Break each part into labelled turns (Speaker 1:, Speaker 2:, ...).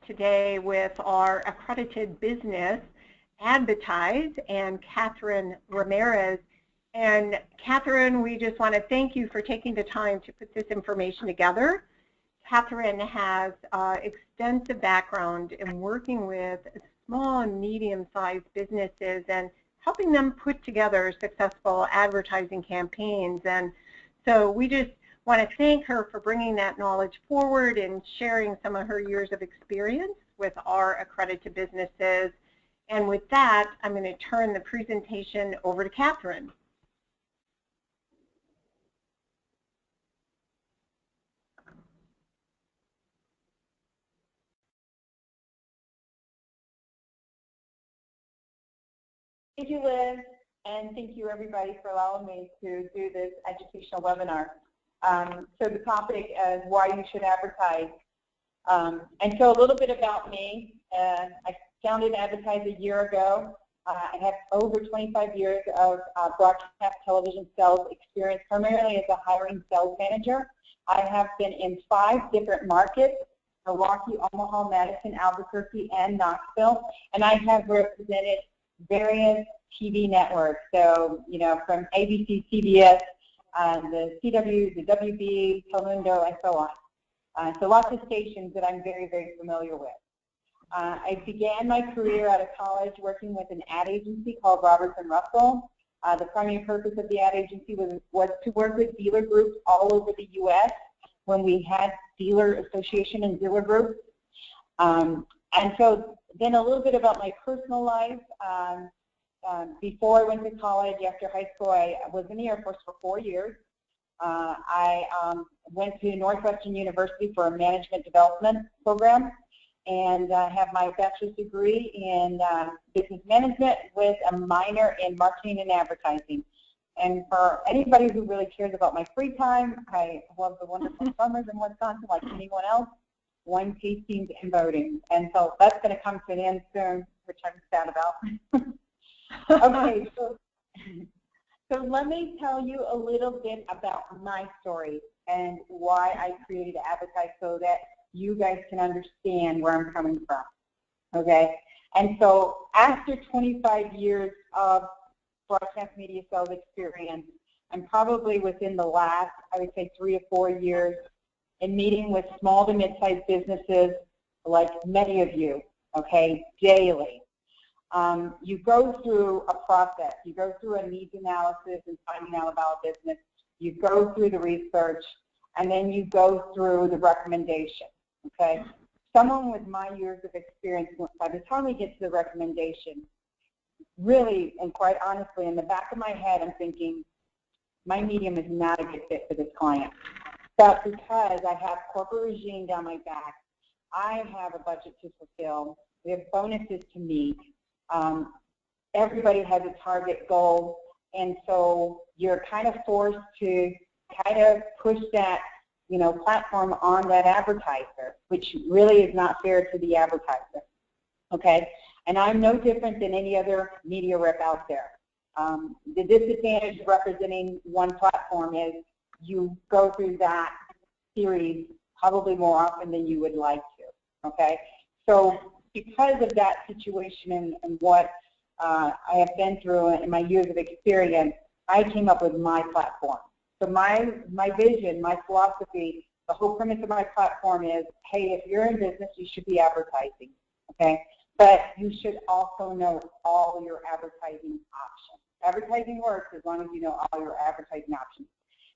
Speaker 1: today with our accredited business, adBidtise, and Catherine Ramirez. And Catherine, we just want to thank you for taking the time to put this information together. Catherine has extensive background in working with small and medium-sized businesses and helping them put together successful advertising campaigns. And so we just want to thank her for bringing that knowledge forward and sharing some of her years of experience with our accredited businesses. And with that, I'm going to turn the presentation over to Catherine.
Speaker 2: Thank you, Liz, and thank you everybody for allowing me to do this educational webinar. So the topic is why you should advertise. And so a little bit about me. I founded adBidtise a year ago. I have over 25 years of broadcast television sales experience, primarily as a hiring sales manager. I have been in 5 different markets: Milwaukee, Omaha, Madison, Albuquerque, and Knoxville. And I have represented various TV networks, so from ABC, CBS, the CW, the WB, Telemundo, and so on. So lots of stations that I'm very, very familiar with. I began my career out of college working with an ad agency called Robertson Russell. The primary purpose of the ad agency was to work with dealer groups all over the U.S. when we had dealer association and dealer groups. And so then a little bit about my personal life. Before I went to college, after high school, I was in the Air Force for 4 years. I went to Northwestern University for a management development program, and I have my bachelor's degree in business management with a minor in marketing and advertising. And for anybody who really cares about my free time, I love the wonderful summers in Wisconsin like anyone else. Wine tastings and voting. And so that's going to come to an end soon, which I'm sad about. Okay, so let me tell you a little bit about my story and why I created adBidtise so that you guys can understand where I'm coming from. Okay? And so after 25 years of broadcast media sales experience, I'm probably within the last, I would say, 3 to 4 years in meeting with small to mid-sized businesses like many of you, okay, daily. You go through a process. You go through a needs analysis and finding out about a business. You go through the research, and then you go through the recommendation, okay? Someone with my years of experience, by the time we get to the recommendation, really and quite honestly, in the back of my head, I'm thinking, my medium is not a good fit for this client. But because I have corporate regime down my back, I have a budget to fulfill, we have bonuses to meet, everybody has a target goal, and so you're kind of forced to kind of push that platform on that advertiser, which really is not fair to the advertiser, okay? And I'm no different than any other media rep out there. The disadvantage of representing one platform is you go through that series probably more often than you would like to, okay? So because of that situation and what I have been through in my years of experience, I came up with my platform. So my vision, my philosophy, the whole premise of my platform is, hey, if you're in business, you should be advertising, okay? But you should also know all your advertising options. Advertising works as long as you know all your advertising options.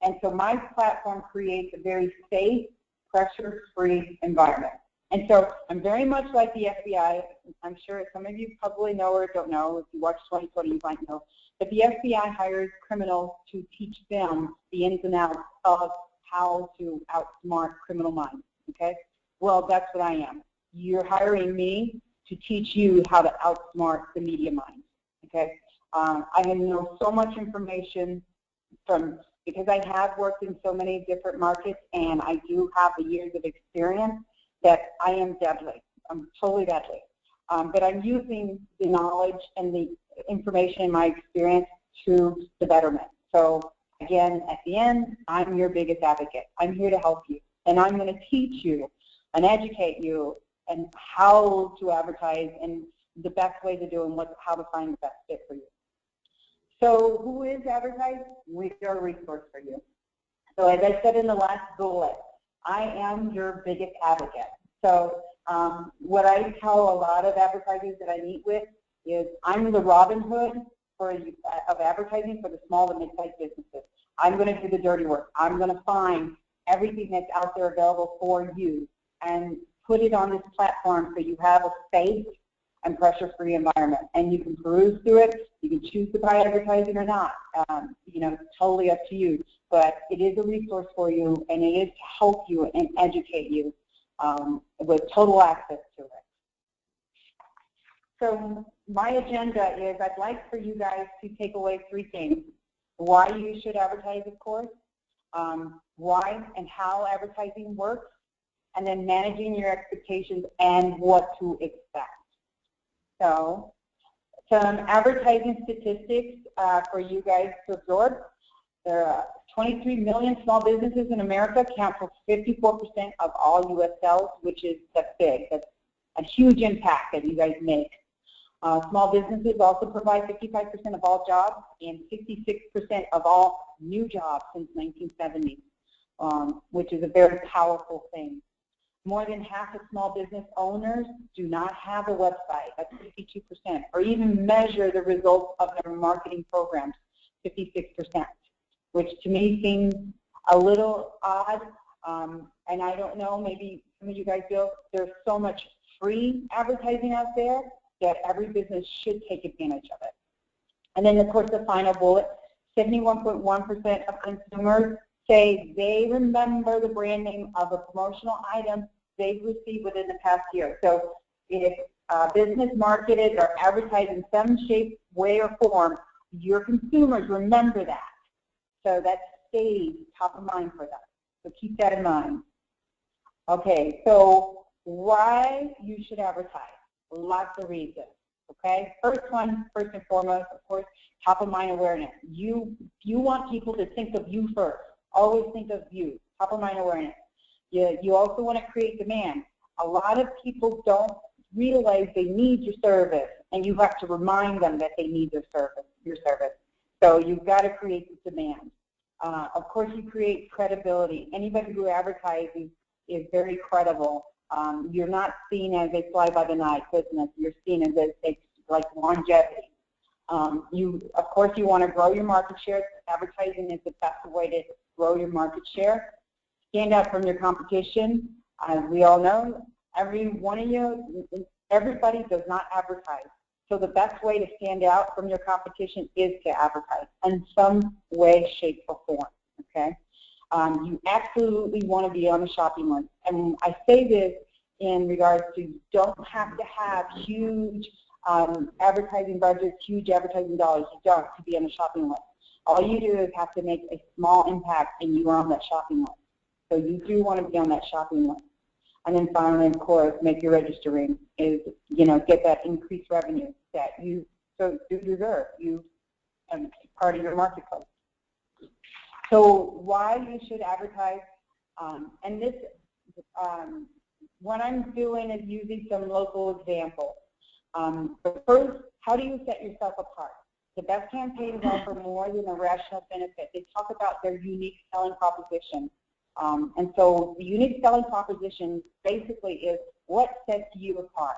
Speaker 2: And so my platform creates a very safe, pressure-free environment. And so I'm very much like the FBI. I'm sure some of you probably know or don't know. If you watch 2020, you might know. But the FBI hires criminals to teach them the ins and outs of how to outsmart criminal minds, okay? Well, that's what I am. You're hiring me to teach you how to outsmart the media mind, okay? I know so much information because I have worked in so many different markets and I do have the years of experience that I am deadly. I'm totally deadly. But I'm using the knowledge and the information in my experience to the betterment. So again, at the end, I'm your biggest advocate. I'm here to help you. And I'm going to teach you and educate you and how to advertise and the best way to do and how to find the best fit for you. So who is adBidtise? We are a resource for you. So as I said in the last bullet, I am your biggest advocate. So what I tell a lot of advertisers that I meet with is I'm the Robin Hood of advertising for the small to mid-sized businesses. I'm going to do the dirty work. I'm going to find everything that's out there available for you and put it on this platform so you have a safe and pressure-free environment. And you can peruse through it. You can choose to buy advertising or not. It's totally up to you. But it is a resource for you, and it is to help you and educate you with total access to it. So my agenda is I'd like for you guys to take away 3 things. Why you should advertise, of course, why and how advertising works, and then managing your expectations and what to expect. So some advertising statistics for you guys to absorb. There are 23 million small businesses in America, account for 54% of all U.S. sales, that's big. That's a huge impact that you guys make. Small businesses also provide 55% of all jobs and 66% of all new jobs since 1970, which is a very powerful thing. More than half of small business owners do not have a website, that's 52%, or even measure the results of their marketing programs, 56%, which to me seems a little odd, and I don't know, maybe some of you guys feel there's so much free advertising out there that every business should take advantage of it. And then, of course, the final bullet, 71.1% of consumers say they remember the brand name of a promotional item they've received within the past year. So if business marketed or advertised in some shape, way, or form, your consumers remember that. So that stays top of mind for them. So keep that in mind. Okay, so why you should advertise? Lots of reasons. Okay, first and foremost, of course, top of mind awareness. You want people to think of you first. Always think of you. Top of mind awareness. You also want to create demand. A lot of people don't realize they need your service, and you have to remind them that they need your service. So you've got to create the demand. Of course, you create credibility. Anybody who advertises is very credible. You're not seen as a fly-by-the-night business. You're seen as like longevity. Of course, you want to grow your market share. Advertising is the best way to grow your market share. Stand out from your competition. As we all know, everybody does not advertise. So the best way to stand out from your competition is to advertise in some way, shape, or form. Okay. You absolutely want to be on the shopping list. And I say this in regards to you don't have to have huge advertising budgets, huge advertising dollars. You don't to be on the shopping list. All you do is have to make a small impact and you are on that shopping list. So you do want to be on that shopping list. And then finally, of course, make your registering is, get that increased revenue that you deserve. Part of your marketplace. So why you should advertise, and this, what I'm doing is using some local examples. But first, how do you set yourself apart? The best campaigns offer more than a rational benefit. They talk about their unique selling proposition. And so the unique selling proposition basically is what sets you apart.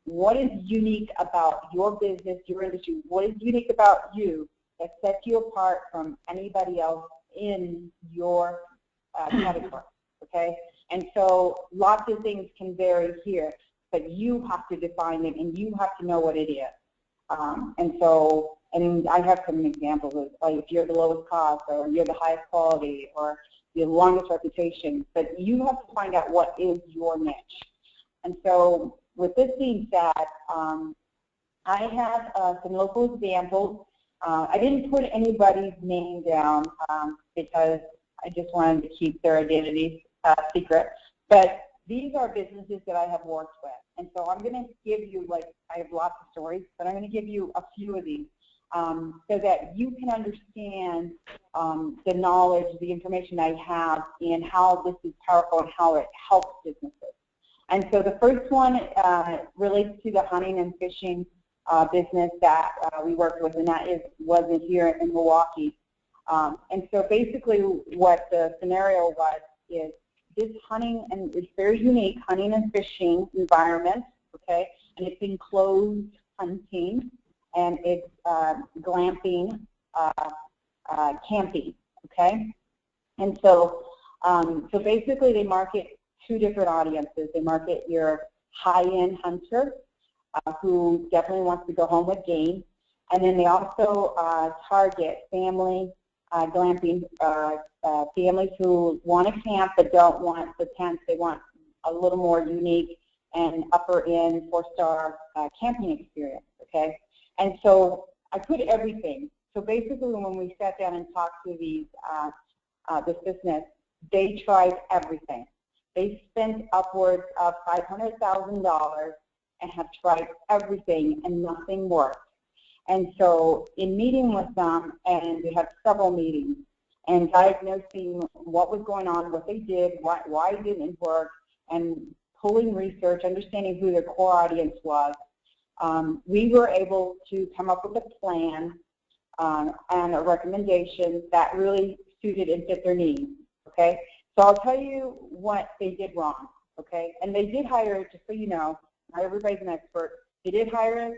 Speaker 2: What is unique about your business, your industry? What is unique about you that sets you apart from anybody else in your category, okay? And so lots of things can vary here, but you have to define it and you have to know what it is. And I have some examples of, like, if you're the lowest cost or you're the highest quality or the longest reputation, but you have to find out what is your niche. And so with this being said, I have some local examples. I didn't put anybody's name down because I just wanted to keep their identity secret. But these are businesses that I have worked with. And so I'm going to give you, I have lots of stories, but I'm going to give you a few of these so that you can understand the knowledge, the information I have, and how this is powerful and how it helps businesses. And so the first one relates to the hunting and fishing business that we worked with, and that wasn't here in Milwaukee. And so basically what the scenario was is this hunting, and it's very unique, hunting and fishing environment, okay? And it's enclosed hunting, and it's glamping, camping, okay? And so, so basically they market two different audiences. They market your high-end hunter who definitely wants to go home with game, and then they also target family glamping, families who want to camp but don't want the tents. They want a little more unique and upper-end 4-star camping experience, okay? And so I put everything. So basically when we sat down and talked to these, this business, they tried everything. They spent upwards of $500,000 and have tried everything, and nothing worked. And so in meeting with them, and we had several meetings, and diagnosing what was going on, what they did, why it didn't work, and pulling research, understanding who their core audience was, we were able to come up with a plan and a recommendation that really suited and fit their needs, okay? So I'll tell you what they did wrong, okay? And they did hire, just so you know, not everybody's an expert, they did hire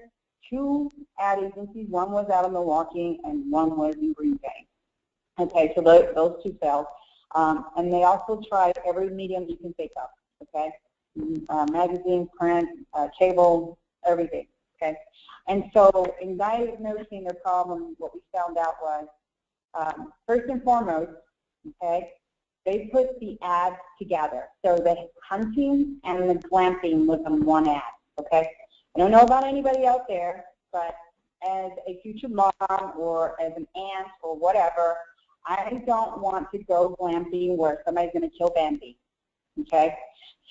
Speaker 2: 2 ad agencies. One was out of Milwaukee and one was in Green Bay. Okay, so those 2 failed. And they also tried every medium you can think of, okay? Magazine, print, cable, everything, okay? And so in diagnosing their problem, what we found out was, first and foremost, okay, they put the ads together. So the hunting and the glamping was in one ad, okay? I don't know about anybody out there, but as a future mom or as an aunt or whatever, I don't want to go glamping where somebody's going to kill Bambi, okay?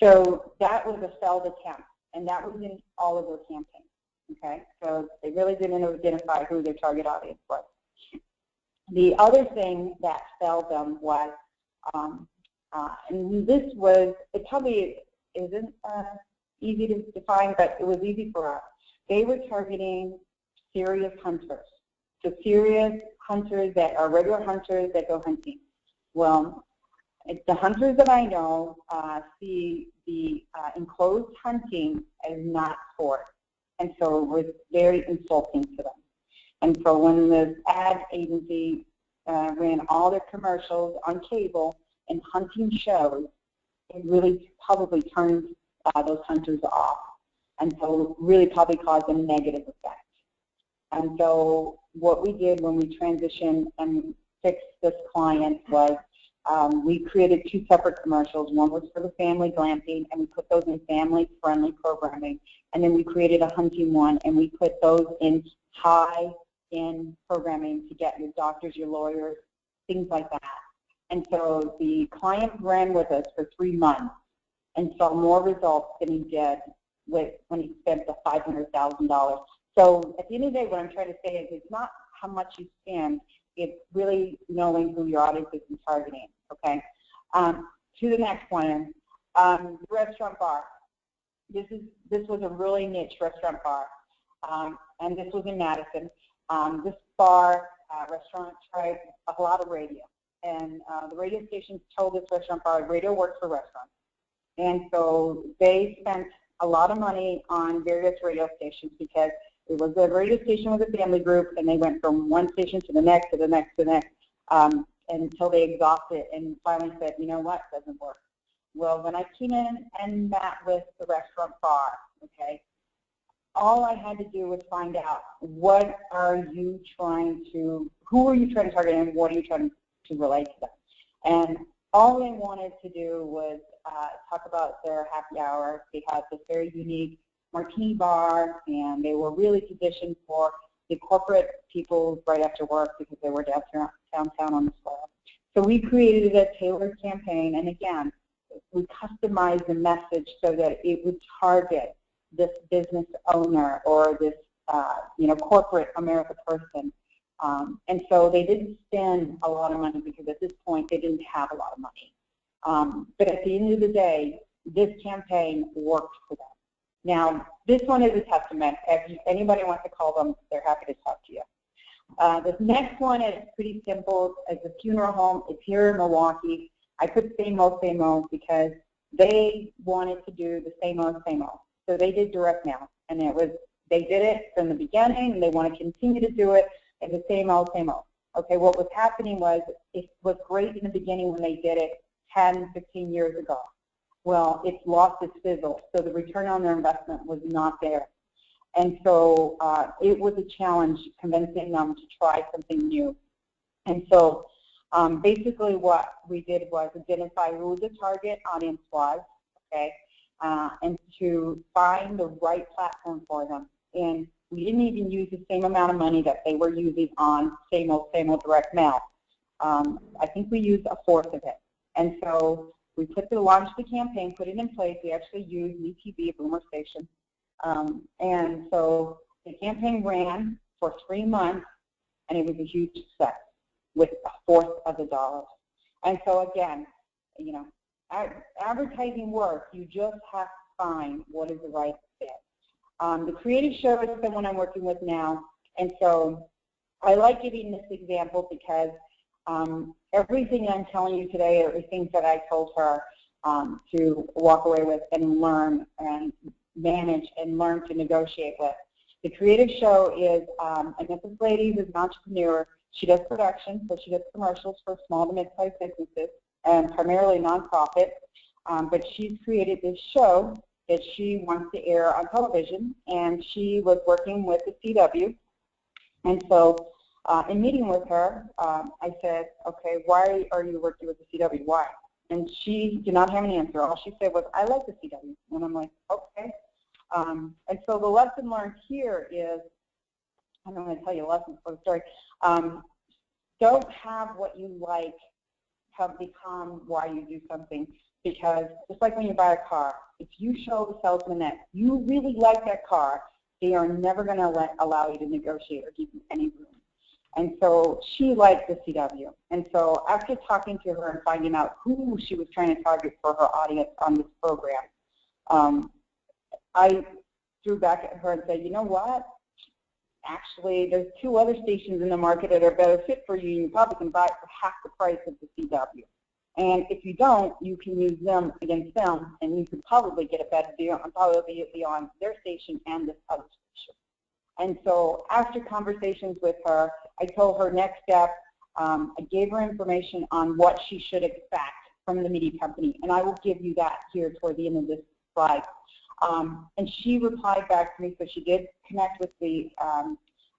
Speaker 2: So that was a failed attempt, and that was in all of their campaigns, okay? So they really didn't identify who their target audience was. The other thing that failed them was, and this was, it probably isn't easy to define, but it was easy for us. They were targeting serious hunters. So serious hunters that are regular hunters that go hunting. Well, the hunters that I know see the enclosed hunting as not sport. And so it was very insulting to them. And so when the ad agency ran all their commercials on cable and hunting shows, it really probably turned those hunters off, and so really probably caused a negative effect. And so what we did when we transitioned and fixed this client was we created 2 separate commercials. One was for the family glamping, and we put those in family-friendly programming. And then we created a hunting one, and we put those in high-end programming to get your doctors, your lawyers, things like that. And so the client ran with us for 3 months and saw more results than he did when he spent the $500,000. So at the end of the day, what I'm trying to say is it's not how much you spend, it's really knowing who your audience is and targeting, okay? To the next one, restaurant bar. This was a really niche restaurant bar, and this was in Madison. This bar, restaurant tried a lot of radio, and the radio stations told this restaurant bar radio works for restaurants. And so they spent a lot of money on various radio stations because it was a radio station with a family group, and they went from one station to the next, to the next, to the next, until they exhausted and finally said, you know what, it doesn't work. Well, when I came in and met with the restaurant bar, okay, all I had to do was find out what are you trying to, who are you trying to target, and what are you trying to relate to them. And all they wanted to do was talk about their happy hour. They had this very unique martini bar, and they were really positioned for the corporate people right after work because they were downtown on the square. So we created a tailored campaign, and again, we customized the message so that it would target this business owner or this corporate America person. And so they didn't spend a lot of money because at this point they didn't have a lot of money. But at the end of the day, this campaign worked for them. Now, this one is a testament. If anybody wants to call them, they're happy to talk to you. This next one is pretty simple. It's a funeral home. It's here in Milwaukee. I put same old because they wanted to do the same old. So they did direct mail, and they did it from the beginning, and they want to continue to do it as the same old. Okay, what was happening was it was great in the beginning when they did it 10, 15 years ago. Well, it's lost its fizzle, so the return on their investment was not there. And so it was a challenge convincing them to try something new. And so basically what we did was identify who the target audience was, okay, and to find the right platform for them. And we didn't even use the same amount of money that they were using on same old direct mail. I think we used a fourth of it. And so we launched the campaign, put it in place. We actually used UTV, a boomer station. And so the campaign ran for 3 months, and it was a huge success with a fourth of the dollars. And so again, you know, advertising works. You just have to find what is the right fit. The creative show is someone I'm working with now, and so I like giving this example because everything I'm telling you today are things that I told her to walk away with and learn and manage and learn to negotiate with. The creative show is, and this lady who's an entrepreneur. She does production, so she does commercials for small to mid-sized businesses and primarily nonprofit. But she's created this show that she wants to air on television, and she was working with the CW. And so in meeting with her, I said, okay, why are you working with the CW? Why? And she did not have an answer. All she said was, I like the CW. And I'm like, okay. And so the lesson learned here is, I'm not going to tell you a lesson for the story. Don't have what you like have become why you do something. Because just like when you buy a car, if you show the salesman that you really like that car, they are never going to allow you to negotiate or give you any room. And so she liked the CW. And so after talking to her and finding out who she was trying to target for her audience on this program, I threw back at her and said, you know what? Actually, there's 2 other stations in the market that are better fit for you. You probably can buy it for half the price of the CW. And if you don't, you can use them against them, and you could probably get a better deal and probably be on their station and this other station. And so after conversations with her, I told her next step, I gave her information on what she should expect from the media company, and I will give you that here toward the end of this slide. And she replied back to me, so she did connect with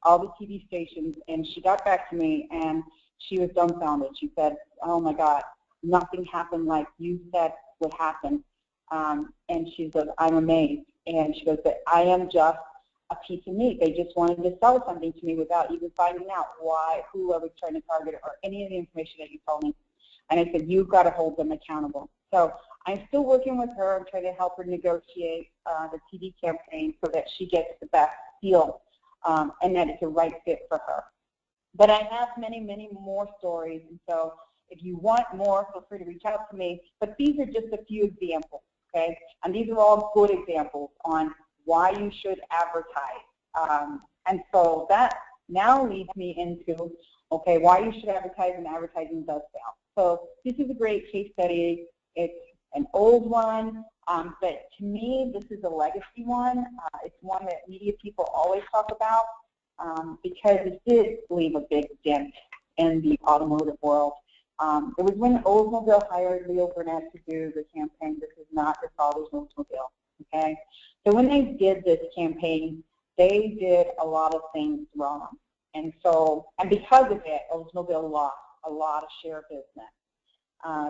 Speaker 2: all the TV stations, and she got back to me, and she was dumbfounded. She said, oh my God, nothing happened like you said would happen. And she said, I'm amazed. And she goes, but I am just a piece of meat. They just wanted to sell something to me without even finding out who I was trying to target or any of the information that you told me. And I said, you've got to hold them accountable. So I'm still working with her. I'm trying to help her negotiate the TV campaign so that she gets the best deal and that it's a right fit for her. But I have many, many more stories. And so if you want more, feel free to reach out to me. But these are just a few examples, okay? And these are all good examples on why you should advertise. And so that now leads me into, okay, why you should advertise, and advertising does fail. So this is a great case study. It's an old one, but to me, this is a legacy one. It's one that media people always talk about because it did leave a big dent in the automotive world. It was when Oldsmobile hired Leo Burnett to do the campaign. This is not your father's Oldsmobile, okay? So when they did this campaign, they did a lot of things wrong. And because of it, Oldsmobile lost a lot of share business.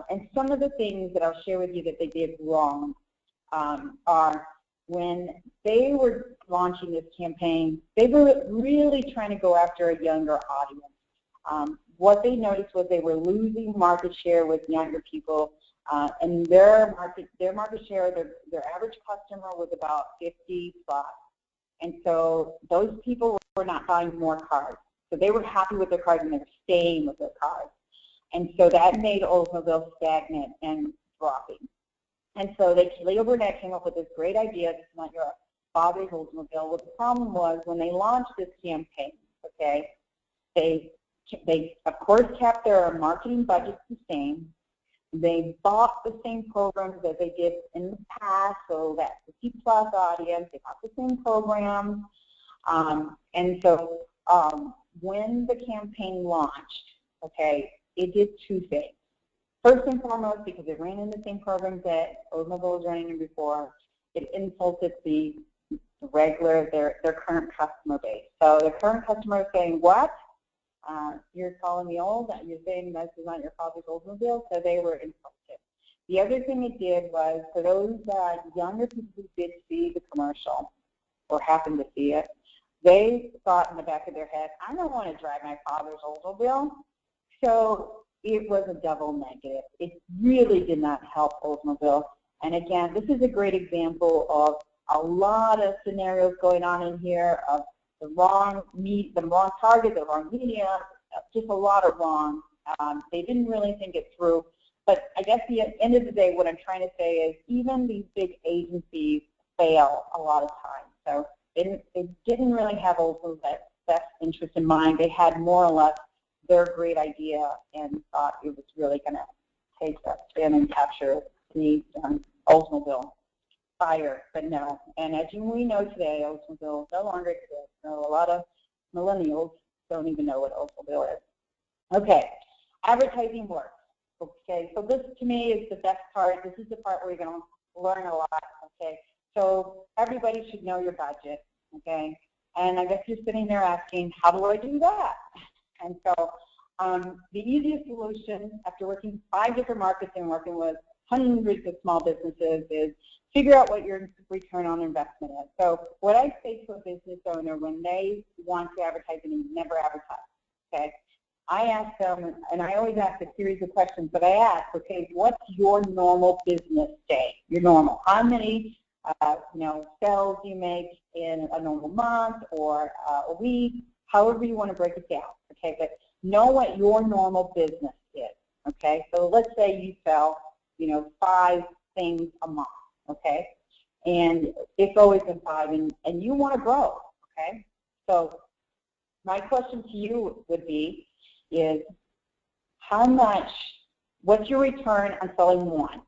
Speaker 2: And some of the things that I'll share with you that they did wrong are when they were launching this campaign, they were really trying to go after a younger audience. What they noticed was they were losing market share with younger people, and their market share, their average customer was about 50 plus. And so those people were not buying more cars. So they were happy with their cars and they were staying with their cars. And so that made Oldsmobile stagnant and dropping. And so they overnight came up with this great idea, it's not your father's Oldsmobile. Well, the problem was when they launched this campaign, okay, they of course kept their marketing budgets the same. They bought the same programs as they did in the past, so that 50-plus audience, they bought the same programs. And so when the campaign launched, okay, it did two things. First and foremost, because it ran in the same programs that Oldsmobile was running in before, it insulted the regular, their current customer base. So the current customer is saying, what? You're calling me old? You're saying this is not your father's Oldsmobile? So they were insulted. The other thing it did was, for those younger people who did see the commercial or happened to see it, they thought in the back of their head, I don't want to drive my father's Oldsmobile. So it was a double negative. It really did not help Oldsmobile. And again, this is a great example of a lot of scenarios going on in here of the wrong target, the wrong media, just a lot of wrong. They didn't really think it through. But I guess at the end of the day, what I'm trying to say is even these big agencies fail a lot of times. So they didn't really have Oldsmobile's best interest in mind. They had more or less their great idea and thought it was really going to take that spin and capture the Oldsmobile fire, but no. And as we know today, Oldsmobile no longer exists. So a lot of millennials don't even know what Oldsmobile is. Okay, advertising works. Okay, so this to me is the best part. This is the part where you're going to learn a lot. Okay, so everybody should know your budget. Okay, and I guess you're sitting there asking, how do I do that? And so the easiest solution after working 5 different markets and working with hundreds of small businesses is figure out what your return on investment is. So what I say to a business owner when they want to advertise and never advertise, okay, I ask them, and I always ask a series of questions, but I ask, okay, what's your normal business day? Your normal. How many sales do you make in a normal month or a week? However you want to break it down, okay? But know what your normal business is, okay? So let's say you sell, 5 things a month, okay? And it's always been 5, and you want to grow, okay? So my question to you would be is what's your return on selling 1,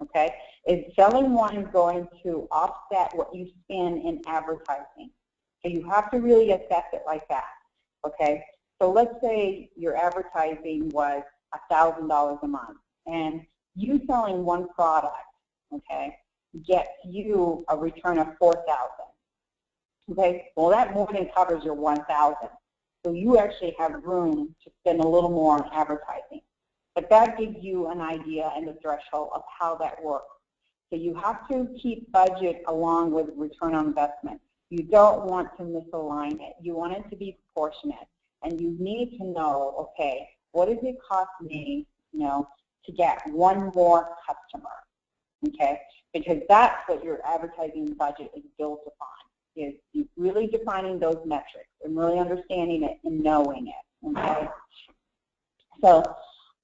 Speaker 2: okay? Is selling 1 going to offset what you spend in advertising? So you have to really assess it like that, okay? So let's say your advertising was $1,000 a month, and you selling 1 product, okay, gets you a return of $4,000. Okay, well that more than covers your $1,000. So you actually have room to spend a little more on advertising. But that gives you an idea and the threshold of how that works. So you have to keep budget along with return on investment. You don't want to misalign it. You want it to be proportionate. And you need to know, okay, what does it cost me, to get 1 more customer, okay? Because that's what your advertising budget is built upon, is really defining those metrics and really understanding it and knowing it, okay? So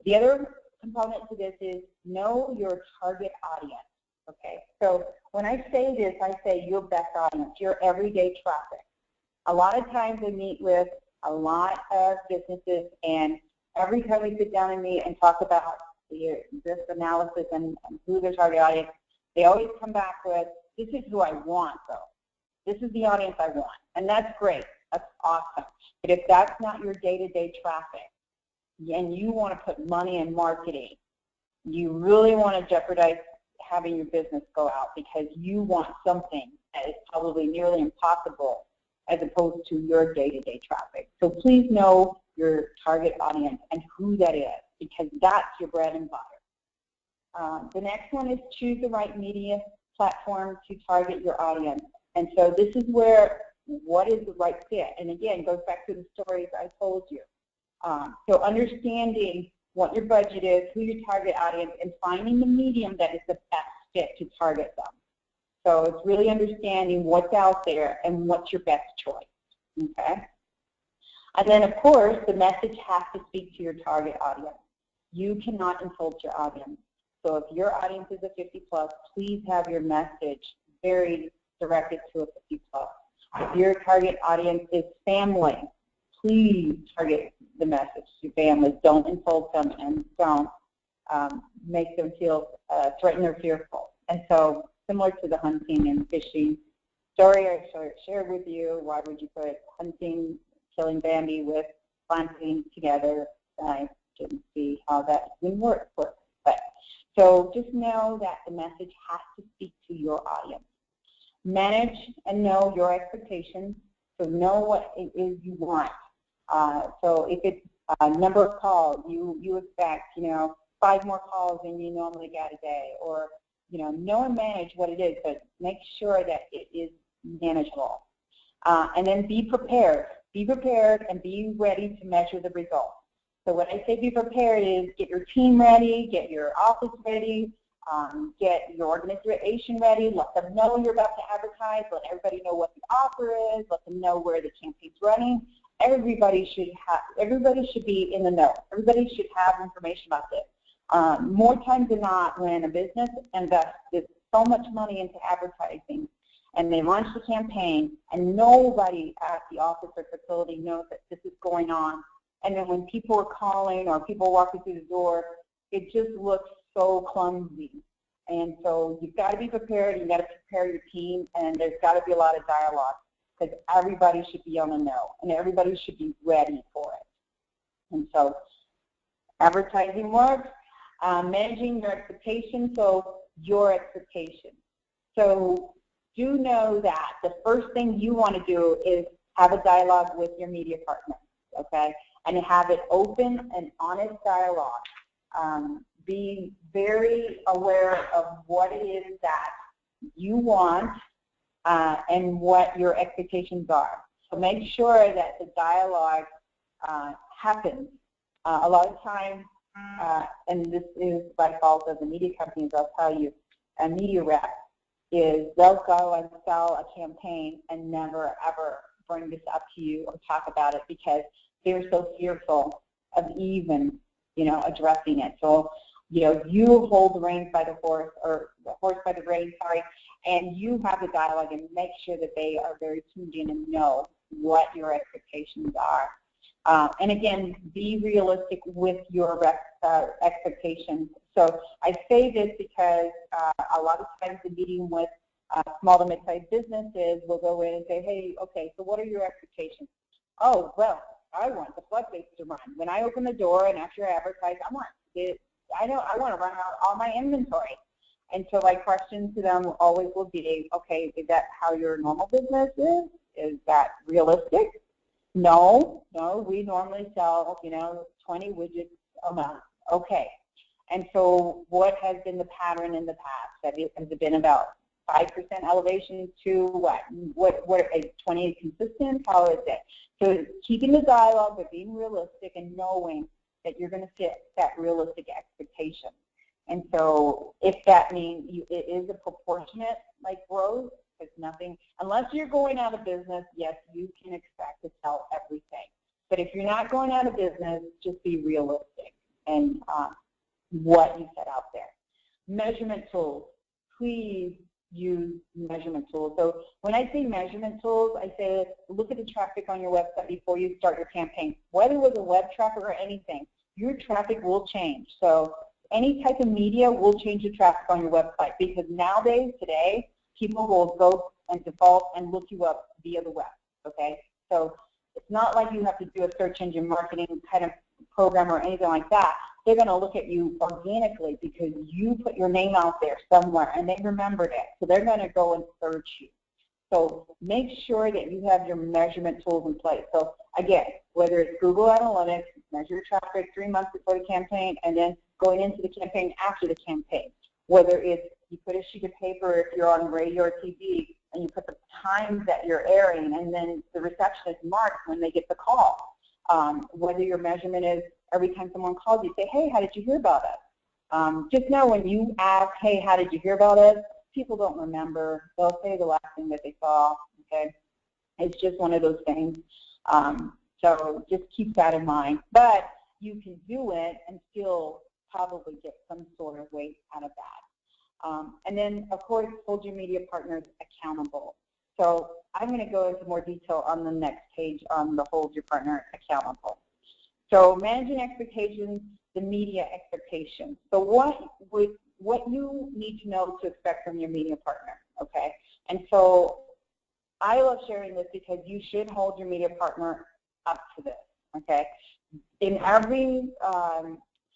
Speaker 2: the other component to this is know your target audience, okay? So when I say this, I say your best audience, your everyday traffic. A lot of times I meet with a lot of businesses, and every time we sit down and meet and talk about this analysis and who their target audience, they always come back with, this is who I want, though. This is the audience I want. And that's great. That's awesome. But if that's not your day-to-day traffic, and you want to put money in marketing, you really want to jeopardize having your business go out because you want something that is probably nearly impossible as opposed to your day-to-day traffic. So please know your target audience and who that is, because that's your bread and butter. The next one is choose the right media platform to target your audience. And so this is where what is the right fit? And again, it goes back to the stories I told you. So understanding what your budget is, who your target audience, and finding the medium that is the best fit to target them. So it's really understanding what's out there and what's your best choice, okay? And then, of course, the message has to speak to your target audience. You cannot insult your audience. So if your audience is a 50 plus, please have your message very directed to a 50 plus. If your target audience is family, please target the message to families. Don't insult them and don't make them feel threatened or fearful. And so similar to the hunting and fishing story I shared with you, why would you put hunting, killing Bambi with planting together? I didn't see how that would work. But so just know that the message has to speak to your audience. Manage and know your expectations. So know what it is you want. So if it's a number of calls, you expect, 5 more calls than you normally get a day, or know and manage what it is, but make sure that it is manageable. And then be prepared. Be prepared and be ready to measure the results. So when I say be prepared is get your team ready, get your office ready, get your organization ready, let them know you're about to advertise, let everybody know what the offer is, let them know where the campaign's running. Everybody should be in the know. Everybody should have information about this. More times than not, when a business invests so much money into advertising and they launch the campaign and nobody at the office or facility knows that this is going on, and then when people are calling or people walking through the door, it just looks so clumsy. And so you've got to be prepared, you've got to prepare your team, and there's got to be a lot of dialogue because everybody should be on the know and everybody should be ready for it. And so advertising works, managing your expectations, so your expectations. So do know that the first thing you want to do is have a dialogue with your media partner, okay? And have it open and honest dialogue. Be very aware of what it is that you want and what your expectations are. So make sure that the dialogue happens. A lot of times, and this is by fault of the media companies, I'll tell you, a media rep is they'll go and sell a campaign and never ever bring this up to you or talk about it because they're so fearful of even, addressing it. So, you hold the reins by the horse, or the horse by the reins, sorry, and you have the dialogue and make sure that they are very tuned in and know what your expectations are. And again, be realistic with your expectations. So I say this because a lot of times in meeting with small to mid-sized businesses, we'll go in and say, hey, okay, so what are your expectations? Oh, well, I want the floodgates to run. When I open the door and after I advertise, I want to run out all my inventory. And so my question to them always will be, okay, is that how your normal business is? Is that realistic? No, we normally sell, 20 widgets a month. Okay. And so what has been the pattern in the past? Has it been about 5% elevation to what? What is 20 consistent? How is it? So keeping the dialogue, but being realistic and knowing that you're going to fit that realistic expectation. And so if that means it is a proportionate growth, it's nothing, unless you're going out of business, yes, you can expect to sell everything. But if you're not going out of business, just be realistic and what you set out there. Measurement tools. Please use measurement tools. So when I say measurement tools, I say look at the traffic on your website before you start your campaign. Whether it was a web traffic or anything, your traffic will change. So any type of media will change the traffic on your website because nowadays, today, people will go and default and look you up via the web, okay? So it's not like you have to do a search engine marketing kind of program or anything like that. They're going to look at you organically because you put your name out there somewhere and they remembered it. So they're going to go and search you. So make sure that you have your measurement tools in place. So again, whether it's Google Analytics, measure your traffic 3 months before the campaign and then going into the campaign after the campaign. Whether it's you put a sheet of paper if you're on radio or TV and you put the times that you're airing and then the receptionist marks when they get the call. Whether your measurement is every time someone calls you, say, hey, how did you hear about us? Just know when you ask, hey, how did you hear about us, people don't remember. They'll say the last thing that they saw, okay? It's just one of those things. So just keep that in mind. But you can do it and still probably get some sort of weight out of that. And then, of course, hold your media partners accountable. So I'm going to go into more detail on the next page on the hold your partner accountable. So managing expectations, the media expectations. So what you need to know to expect from your media partner, okay? And so I love sharing this because you should hold your media partner up to this, okay? In every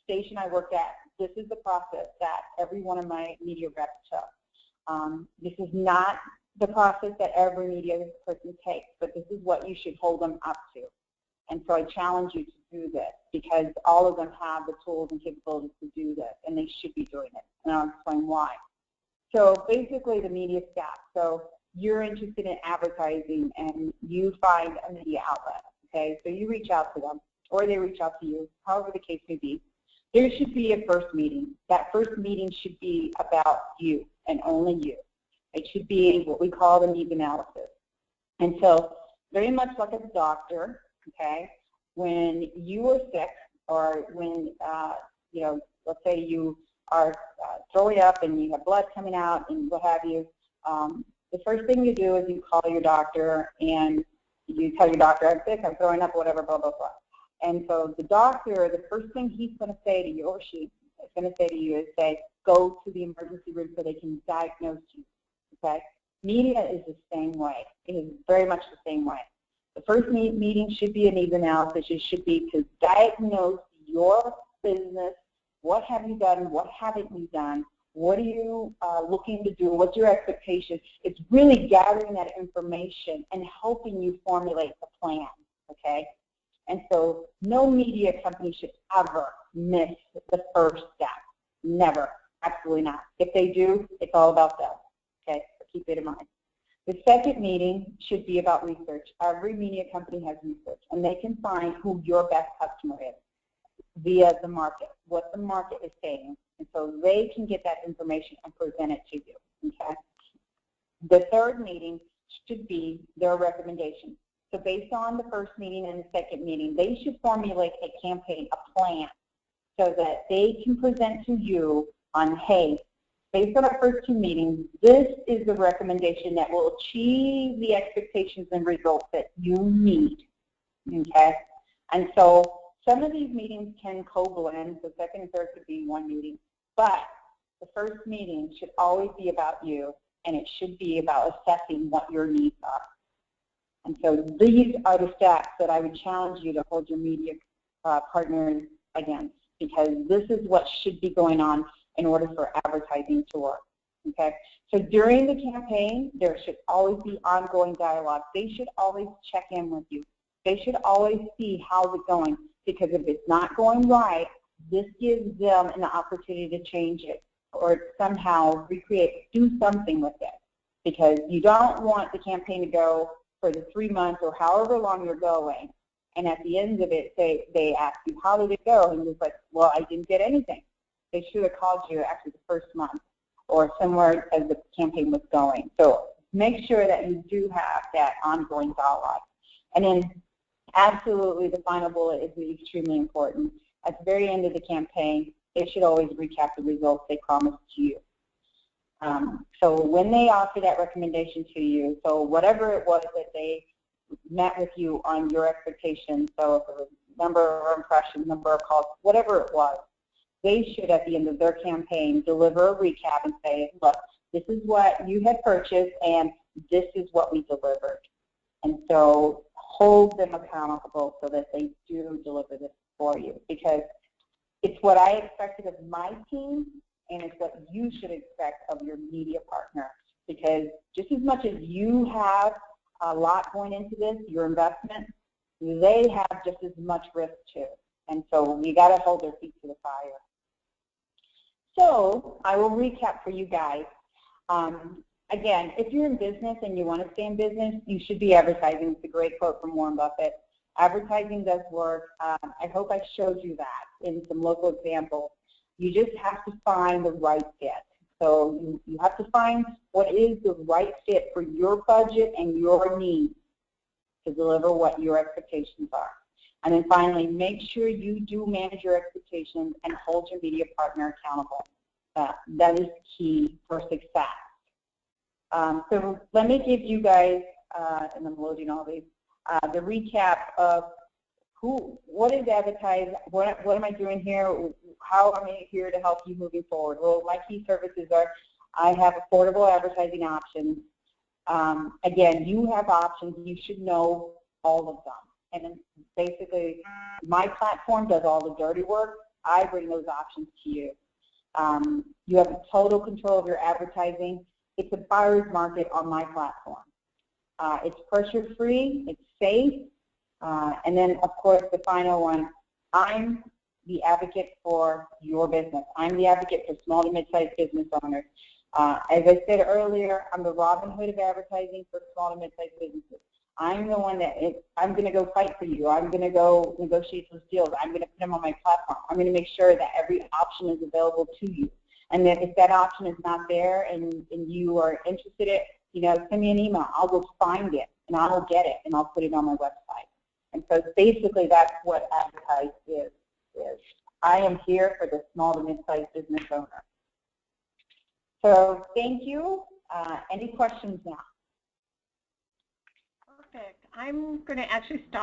Speaker 2: station I worked at, this is the process that every one of my media reps took. This is not the process that every media person takes, but this is what you should hold them up to. And so I challenge you to do this because all of them have the tools and capabilities to do this, and they should be doing it. And I'll explain why. So basically the media staff. So you're interested in advertising and you find a media outlet, okay? So you reach out to them or they reach out to you, however the case may be. There should be a first meeting. That first meeting should be about you and only you. It should be what we call the needs analysis. And so very much like a doctor, okay, when you are sick or when, you know, let's say you are throwing up and you have blood coming out and what have you, the first thing you do is you call your doctor and you tell your doctor, I'm sick, I'm throwing up, whatever, blah, blah, blah. And so the doctor, the first thing he's going to say to you, or she is going to say to you is say, go to the emergency room so they can diagnose you, okay? Media is the same way. It is very much the same way. The first meeting should be a needs analysis. It should be to diagnose your business. What have you done? What haven't you done? What are you looking to do? What's your expectation? It's really gathering that information and helping you formulate the plan, okay? And so no media company should ever miss the first step. Never. Absolutely not. If they do, it's all about them, okay? So keep it in mind. The second meeting should be about research. Every media company has research, and they can find who your best customer is via the market, what the market is saying. And so they can get that information and present it to you, okay? The third meeting should be their recommendation. So based on the first meeting and the second meeting, they should formulate a campaign, a plan, so that they can present to you on, hey, based on our first two meetings, this is the recommendation that will achieve the expectations and results that you need, okay? And so some of these meetings can co-blend, so second and third could be one meeting, but the first meeting should always be about you, and it should be about assessing what your needs are. And so these are the steps that I would challenge you to hold your media partners against, because this is what should be going on in order for advertising to work, okay? So during the campaign, there should always be ongoing dialogue. They should always check in with you. They should always see how's it going, because if it's not going right, this gives them an opportunity to change it or somehow recreate, do something with it, because you don't want the campaign to go for the 3 months or however long you're going, and at the end of it, they ask you, how did it go? And you're like, well, I didn't get anything. They should have called you after the first month or somewhere as the campaign was going. So make sure that you do have that ongoing dialogue. And then absolutely the final bullet is extremely important. At the very end of the campaign, they should always recap the results they promised to you. So when they offer that recommendation to you, so whatever it was that they met with you on your expectations, so if it was number of impressions, number of calls, whatever it was, they should at the end of their campaign deliver a recap and say, look, this is what you had purchased and this is what we delivered. And so hold them accountable so that they do deliver this for you, because it's what I expected of my team, and it's what you should expect of your media partner, because just as much as you have a lot going into this, your investment, they have just as much risk too. And so you got to hold their feet to the fire. So I will recap for you guys. Again, if you're in business and you want to stay in business, you should be advertising. It's a great quote from Warren Buffett. Advertising does work. I hope I showed you that in some local examples. You just have to find the right fit. So you have to find what is the right fit for your budget and your needs to deliver what your expectations are. And then finally, make sure you do manage your expectations and hold your media partner accountable. That is key for success. So let me give you guys, and I'm loading all these, the recap of what is adBidtise, what am I doing here, how am I here to help you moving forward. Well, my key services are, I have affordable advertising options. Again, you have options, you should know all of them. And then basically, my platform does all the dirty work. I bring those options to you. You have total control of your advertising. It's a buyer's market on my platform. It's pressure-free, it's safe, and then, of course, the final one, I'm the advocate for your business. I'm the advocate for small to mid-sized business owners. As I said earlier, I'm the Robin Hood of advertising for small to mid-sized businesses. I'm the one that I'm going to go fight for you. I'm going to go negotiate those deals. I'm going to put them on my platform. I'm going to make sure that every option is available to you. And that if that option is not there and you are interested in it, send me an email. I'll go find it and I'll get it and I'll put it on my website. And so basically that's what adBidtise is. I am here for the small to mid-sized business owner. So thank you. Any questions now?
Speaker 1: Perfect. I'm going to actually stop